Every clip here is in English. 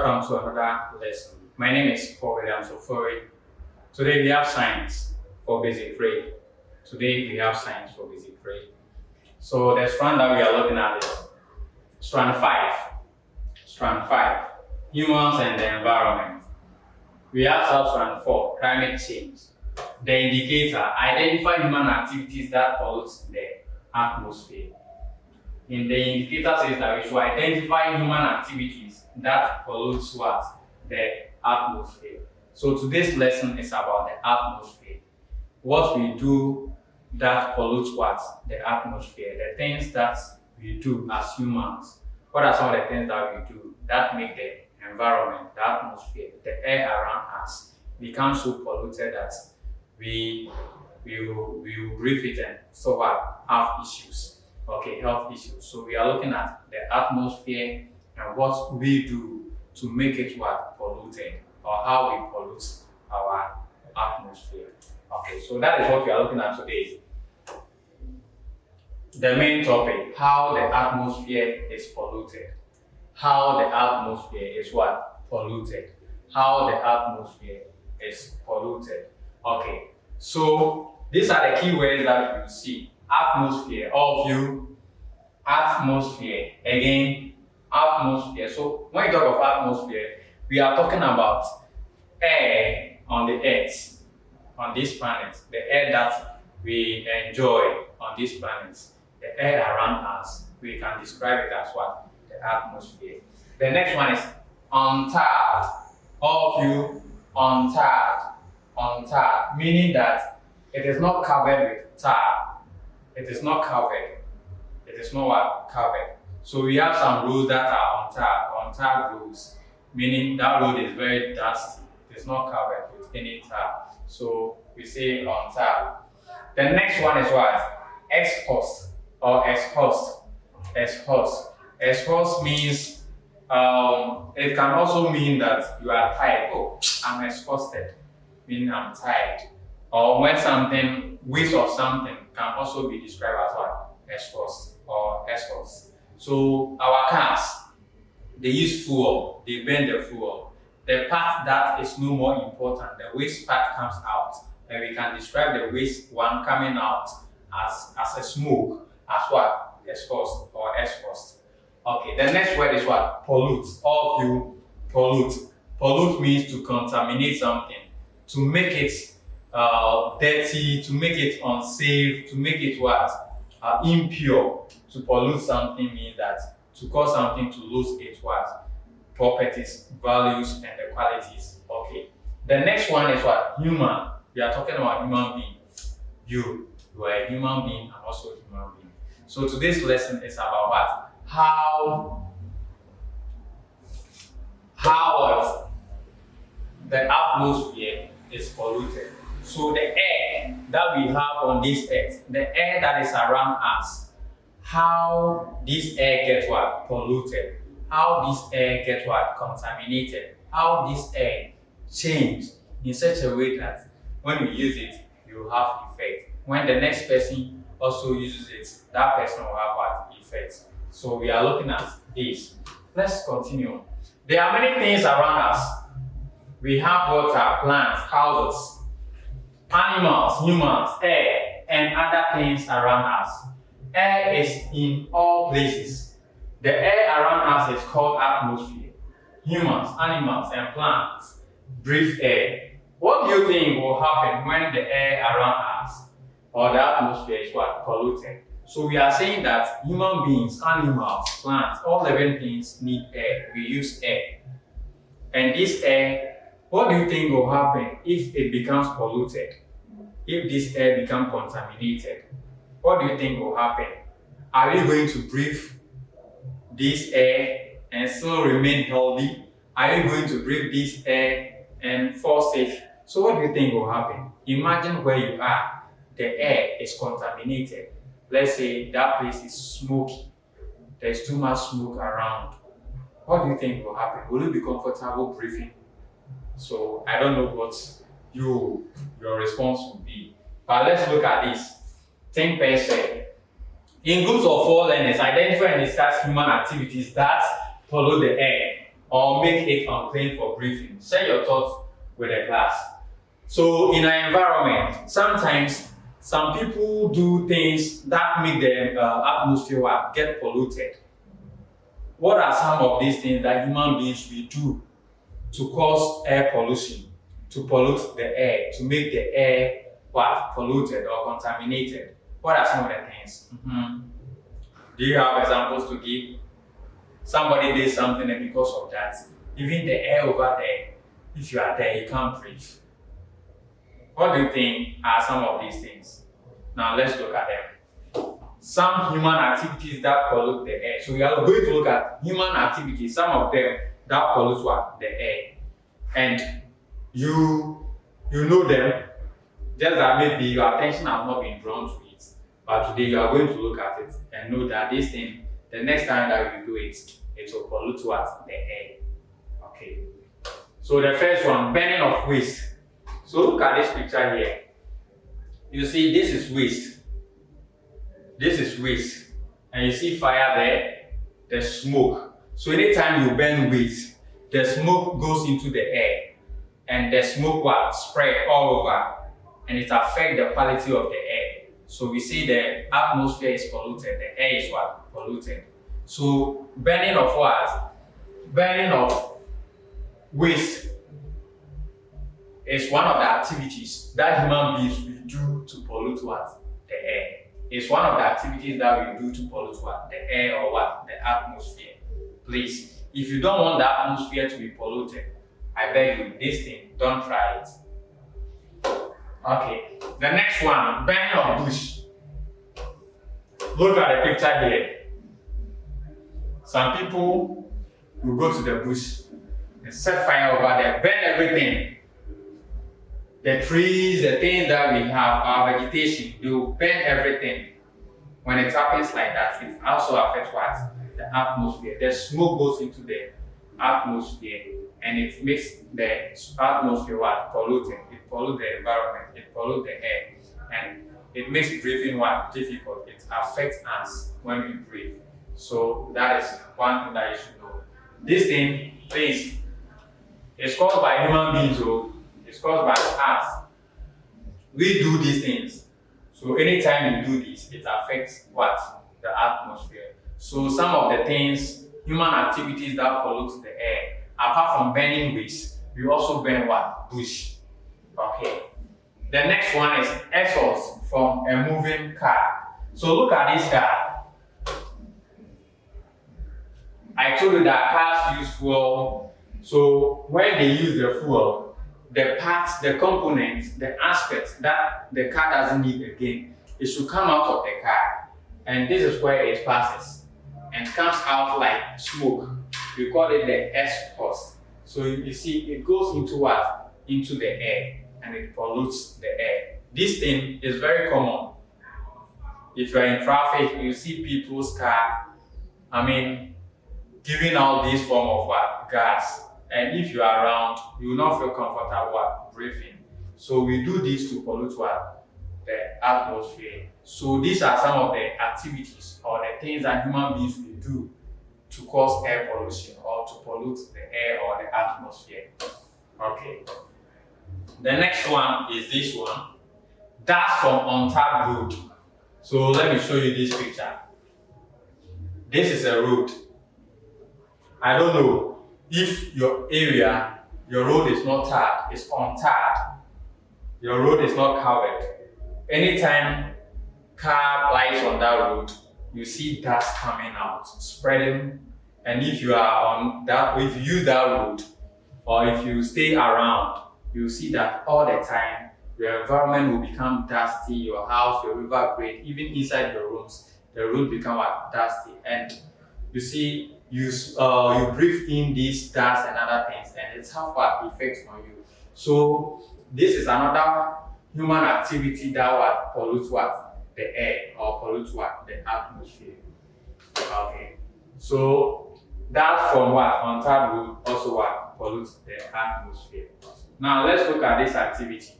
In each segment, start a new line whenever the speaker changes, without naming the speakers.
Welcome to another lesson. My name is Paul Williams Ofori. Today we have science for basic grade. So the strand that we are looking at is strand 5. Humans and the environment. We have sub-strand 4, climate change. The indicator, identify human activities that pollute the atmosphere. In the indicator says that we should identify human activities that pollutes what? The atmosphere. So today's lesson is about the atmosphere. What we do that pollutes what? The atmosphere. The things that we do as humans. What are some of the things that we do that make the environment, the atmosphere, the air around us become so polluted that we will breathe it and so have issues. Okay, health issues. So we are looking at the atmosphere and what we do to make it what? Polluted, or how we pollute our atmosphere. Okay, so that is what we are looking at today. The main topic, how the atmosphere is polluted. How the atmosphere is what? Polluted. How the atmosphere is polluted. Okay, so these are the key words that you see. Atmosphere, all of you. Atmosphere, again, atmosphere. So when you talk of atmosphere, we are talking about air on the earth, on this planet, the air that we enjoy on this planet, the air around us. We can describe it as what? The atmosphere. The next one is untarred. All of you, untarred, meaning that it is not covered with tar. It is not covered. It is not what? Covered. So we have some roads that are untarred roads, meaning that road is very dusty. It is not covered with any tar. So we say untarred. The next one is what? Exhaust or exhaust. Exhaust means it can also mean that you are tired. Oh, I'm exhausted, meaning I'm tired. Or when something, waste of something can also be described as what? Exhaust or exhaust. So our cars, they use fuel, they burn the fuel. The part that is no more important, the waste part comes out. And we can describe the waste one coming out as a smoke, as what? Exhaust or exhaust. Okay, the next word is what? Pollute. All of you, pollute. Pollute means to contaminate something, to make it dirty, to make it unsafe, to make it what? Impure. To pollute something means that to cause something to lose its what? Properties, values, and the qualities. Okay. The next one is what? Human. We are talking about human being. You are a human being and also a human being. So today's lesson is about what? How what? The atmosphere is polluted. So the air that we have on this earth, the air that is around us, how this air gets what? Polluted. How this air gets what? Contaminated. How this air changed in such a way that when we use it, it will have effect. When the next person also uses it, that person will have what? Effect. So we are looking at this. Let's continue. There are many things around us. We have water, plants, houses, animals, humans, air, and other things around us. Air is in all places. The air around us is called atmosphere. Humans, animals, and plants breathe air. What do you think will happen when the air around us or the atmosphere is what? Polluted. So we are saying that human beings, animals, plants, all living things need air. We use air. And this air, what do you think will happen if it becomes polluted? If this air becomes contaminated, what do you think will happen? Are we going to breathe this air and still remain healthy? Are you going to breathe this air and fall sick? So what do you think will happen? Imagine where you are. The air is contaminated. Let's say that place is smoky. There's too much smoke around. What do you think will happen? Will you be comfortable breathing? So I don't know what your response will be. But let's look at this. Think per se. In groups of 4 learners, identify and discuss human activities that pollute the air. or make it unclean for breathing. Share your thoughts with the class. So in our environment, sometimes some people do things that make the atmosphere get polluted. What are some of these things that human beings will do to cause air pollution, to pollute the air, to make the air polluted or contaminated? What are some of the things? Do you have examples to give? Somebody did something, and because of that, even the air over there, if you are there, you can't breathe. What do you think are some of these things? Now let's look at them. Some human activities that pollute the air. So we are going to look at human activities, some of them that pollute the air. And you know them, just that maybe your attention has not been drawn to it. But today you are going to look at it and know that this thing, the next time that you do it, it will pollute the air. Okay. So the first one, burning of waste. So look at this picture here. You see, this is waste. This is waste. And you see fire there, there's smoke. So anytime you burn waste, the smoke goes into the air. And the smoke will spread all over. And it affects the quality of the air. So we see the atmosphere is polluted, the air is polluted. So burning of what? Burning of waste is one of the activities that human beings will do to pollute the air. It's one of the activities that we do to pollute the air or the atmosphere. Please, if you don't want the atmosphere to be polluted, I beg you, this thing, don't try it. Okay, the next one, burning of bush. Look at the picture here. Some people will go to the bush and set fire over there, burn everything. The trees, the things that we have, our vegetation, they will burn everything. When it happens like that, it also affects the atmosphere. The smoke goes into the atmosphere and it makes the atmosphere polluted. It pollutes the environment, it pollutes the air, and it makes breathing difficult. It affects us when we breathe. So that is one thing that you should know. This thing, please, is caused by human beings. It's caused by us. We do these things. So anytime you do this, it affects the atmosphere. So some of the things, human activities that pollute the air, apart from burning waste, we also burn bush. Okay. The next one is exhaust from a moving car. So look at this car. I told you that cars use fuel. So when they use the fuel, the parts, the components, the aspects that the car doesn't need again, it should come out of the car. And this is where it passes and comes out like smoke. We call it the exhaust. So you see, it goes into into the air, and it pollutes the air. This thing is very common. If you're in traffic, you see people's car, giving out this form of gas. And if you are around, you will not feel comfortable breathing. So we do this to pollute the atmosphere. So these are some of the activities or the things that human beings will do to cause air pollution or to pollute the air or the atmosphere. Okay. The next one is this one. Dust from untarred road. So let me show you this picture. This is a road. I don't know if your area, your road is not tarred, it's untarred. Your road is not covered. Anytime car lies on that road, you see dust coming out, spreading. And if you are on that, if you use that road, or if you stay around, you see that all the time. Your environment will become dusty, your house will evaporate, even inside your rooms, the road become dusty. And you see, you breathe in these dust and other things, and it's have an effect on you. So this is another human activity that pollutes the air or pollutes the atmosphere. Okay. So that from untarred road also pollutes the atmosphere. Now let's look at this activity.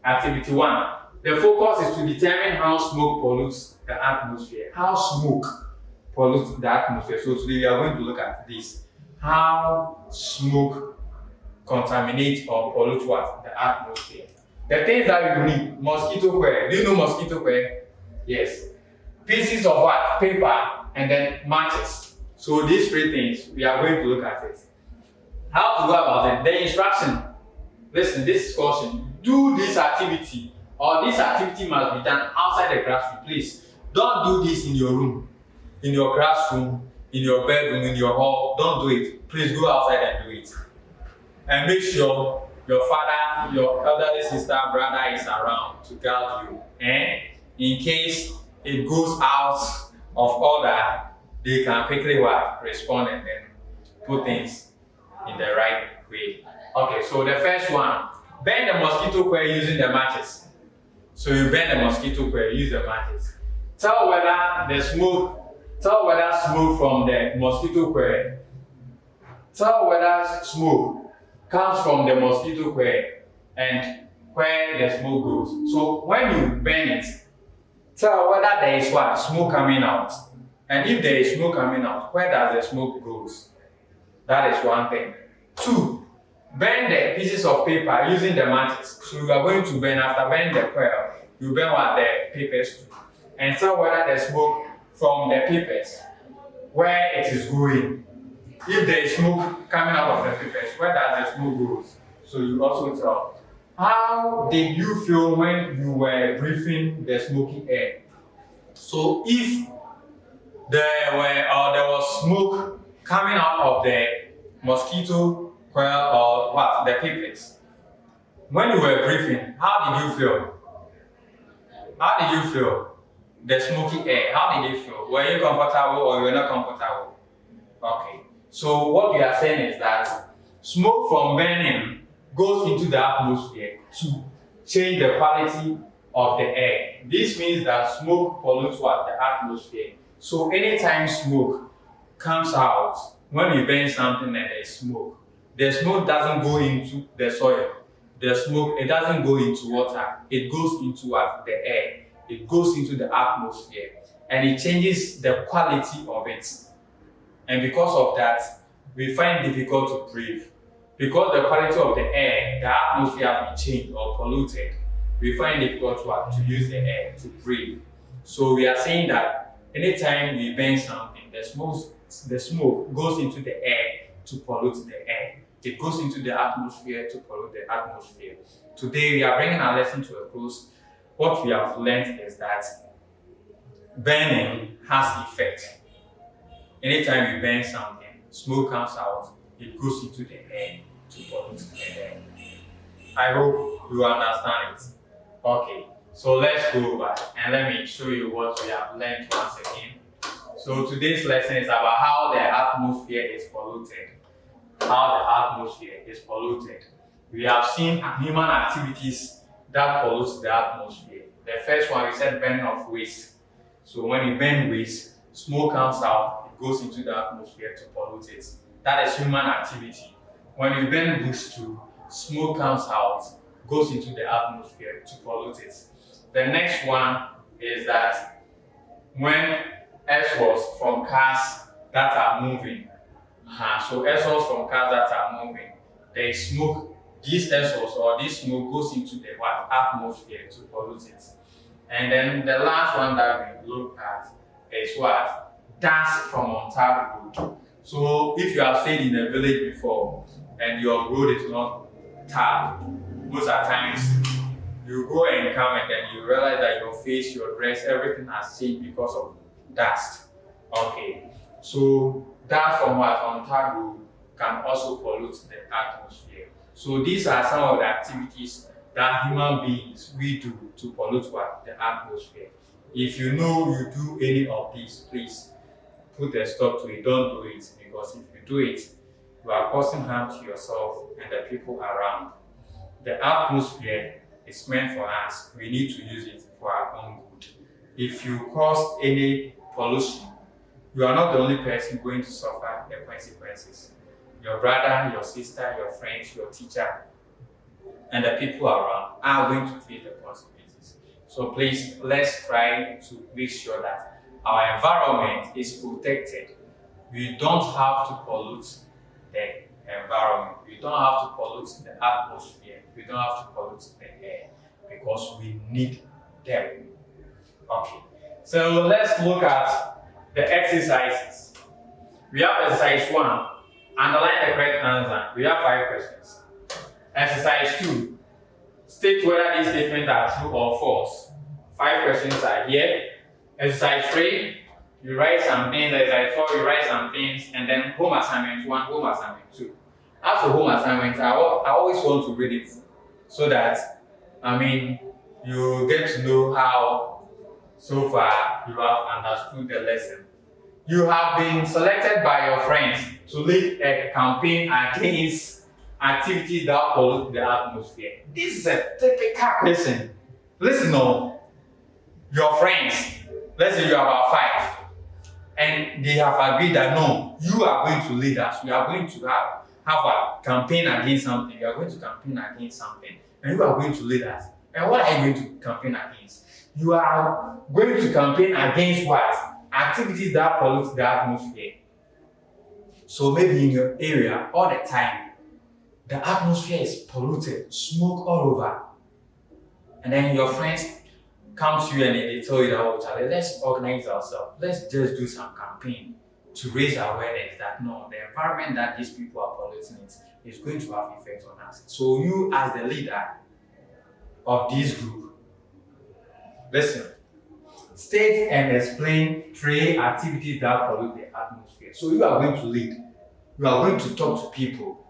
Activity 1. The focus is to determine how smoke pollutes the atmosphere. How smoke pollutes the atmosphere. So today we are going to look at this. how smoke contaminates or pollutes what? The atmosphere. The things that you need, mosquito coil. Do you know mosquito coil? Yes. Pieces of what? Paper and then matches. So these three things, we are going to look at it. How to go about it? The instruction. Listen, this is caution. Do this activity or this activity must be done outside the classroom. Please don't do this in your room, in your classroom, in your bedroom, in your hall. Don't do it. Please go outside and do it. And make sure your father, your elderly sister, brother is around to guard you. And in case it goes out of order, they can quickly respond and then put things in the right way. Okay, so the first one, burn the mosquito coil using the matches. So you burn the mosquito coil, use the matches. Tell whether smoke from the mosquito coil, tell whether smoke comes from the mosquito coil and where the smoke goes. So when you burn it, tell whether there is what? Smoke coming out. And if there is smoke coming out, where does the smoke goes? That is one thing. 2, burn the pieces of paper using the matches. So you are going to burn, after burning the coil, you burn what the papers do. And tell whether the smoke from the papers, where it is going. If there is smoke coming out of the papers, where does the smoke goes? So you also tell. How did you feel when you were breathing the smoky air? So if there was smoke coming out of the mosquito coil or what, the papers, when you were breathing, how did you feel? How did you feel? The smoky air, how did you feel? Were you comfortable or you were not comfortable? Okay. So what we are saying is that smoke from burning goes into the atmosphere to change the quality of the air. This means that smoke pollutes what? The atmosphere. So anytime smoke comes out, when you burn something and there is smoke, the smoke doesn't go into the soil. The smoke, it doesn't go into water. It goes into what? The air. It goes into the atmosphere and it changes the quality of it. And because of that, we find it difficult to breathe. Because the quality of the air, the atmosphere has been changed or polluted, we find it difficult to use the air to breathe. So we are saying that anytime we burn something, the smoke goes into the air to pollute the air. It goes into the atmosphere to pollute the atmosphere. Today we are bringing our lesson to a close. What we have learned is that burning has effect. Anytime we burn something, smoke comes out, it goes into the air to pollute the air. I hope you understand it. Okay, so let's go back and let me show you what we have learned once again. So today's lesson is about how the atmosphere is polluted. How the atmosphere is polluted. We have seen human activities that pollute the atmosphere. The first one, we said burning of waste. So when you burn waste, smoke comes out, it goes into the atmosphere to pollute it. That is human activity. When you burn bush too, smoke comes out, goes into the atmosphere to pollute it. The next one is that when exhaust from cars that are moving, so exhaust from cars that are moving, there is smoke. This exhaust or this smoke goes into the atmosphere to pollute it. And then the last one that we look at is what? Dust from untarred road. So if you have stayed in a village before and your road is not tarred, most of the times you go and come and then you realize that your face, your dress, everything has changed because of dust. Okay, so dust from what? Untarred road can also pollute the atmosphere. So these are some of the activities that human beings we do to pollute what? The atmosphere. If you know you do any of these, please put a stop to it. Don't do it, because if you do it, you are causing harm to yourself and the people around. The atmosphere is meant for us. We need to use it for our own good. If you cause any pollution, you are not the only person going to suffer the consequences. Your brother, your sister, your friends, your teacher, and the people around are going to face the consequences. So please, let's try to make sure that our environment is protected. We don't have to pollute the environment. We don't have to pollute the atmosphere. We don't have to pollute the air because we need them. Okay, so let's look at the exercises. We have exercise 1. Underline the correct answer. We have 5 questions. Exercise 2. State whether these statements are true or false. 5 questions are here. Exercise 3. You write some things. Exercise 4. You write some things. And then home assignment 1, home assignment 2. As for home assignment, I always want to read it so that, you get to know how so far you have understood the lesson. You have been selected by your friends to lead a campaign against activities that pollute the atmosphere. This is a typical question. Listen on. Your friends, let's say you are about 5, and they have agreed that no, you are going to lead us. We are going to have a campaign against something. You are going to campaign against something, and you are going to lead us. And what are you going to campaign against? You are going to campaign against what? Activities that pollute the atmosphere. So maybe in your area all the time, the atmosphere is polluted, smoke all over. And then your friends come to you and they tell you that, oh, Charlie, let's organize ourselves. Let's just do some campaign to raise awareness that no, the environment that these people are polluting is going to have effect on us. So you as the leader of this group, listen. State and explain 3 activities that pollute the atmosphere. So you are going to lead. You are going to talk to people.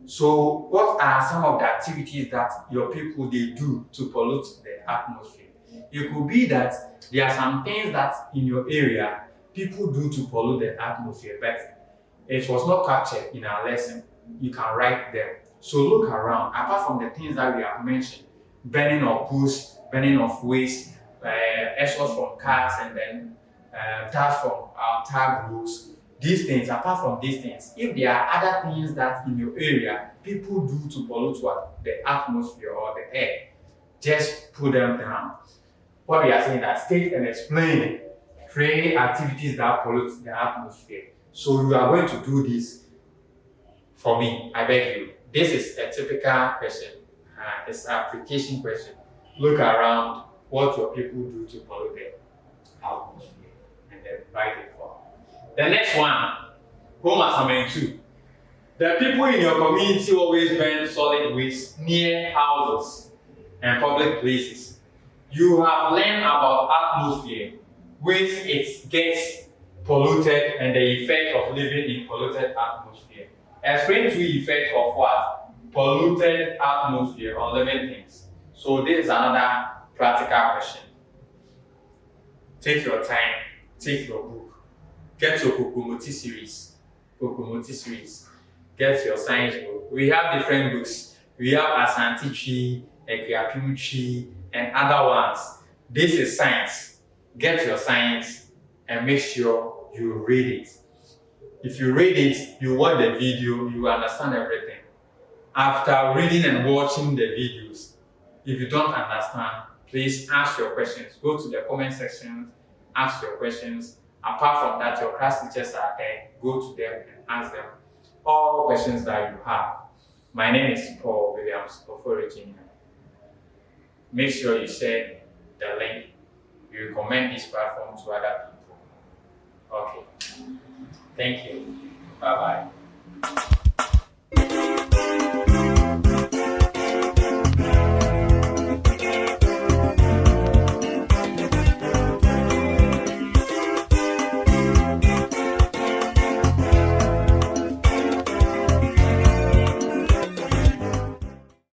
So what are some of the activities that your people they do to pollute the atmosphere? It could be that there are some things that in your area people do to pollute the atmosphere, but it was not captured in our lesson. You can write them. So look around. Apart from the things that we have mentioned, burning of bush, burning of waste, exhaust from cars, and then dust from our tag roads. These things, apart from these things, if there are other things that in your area people do to pollute what? The atmosphere or the air, just put them down. What we are saying that state and explain 3 activities that pollute the atmosphere. So you are going to do this for me, I beg you. This is a typical question. It's an application question. Look around what your people do to pollute the atmosphere and then write it for. The next one, home assignment 2. The people in your community always burn solid waste near houses and public places. You have learned about atmosphere, which it gets polluted and the effect of living in polluted atmosphere. Explain 2 effects of what? Polluted atmosphere on living things. So this is another practical question. Take your time, take your book, get your Kokomoti series, get your science book. We have different books. We have Asante Tree, Ekriapim Tree, and other ones. This is science. Get your science and make sure you read it. If you read it, you watch the video, you understand everything. After reading and watching the videos, if you don't understand, please ask your questions. Go to the comment section, ask your questions. Apart from that, your class teachers are there. Go to them and ask them all questions that you have. My name is Paul Williams of Virginia. Make sure you share the link. You recommend this platform to other people. Okay. Thank you. Bye-bye.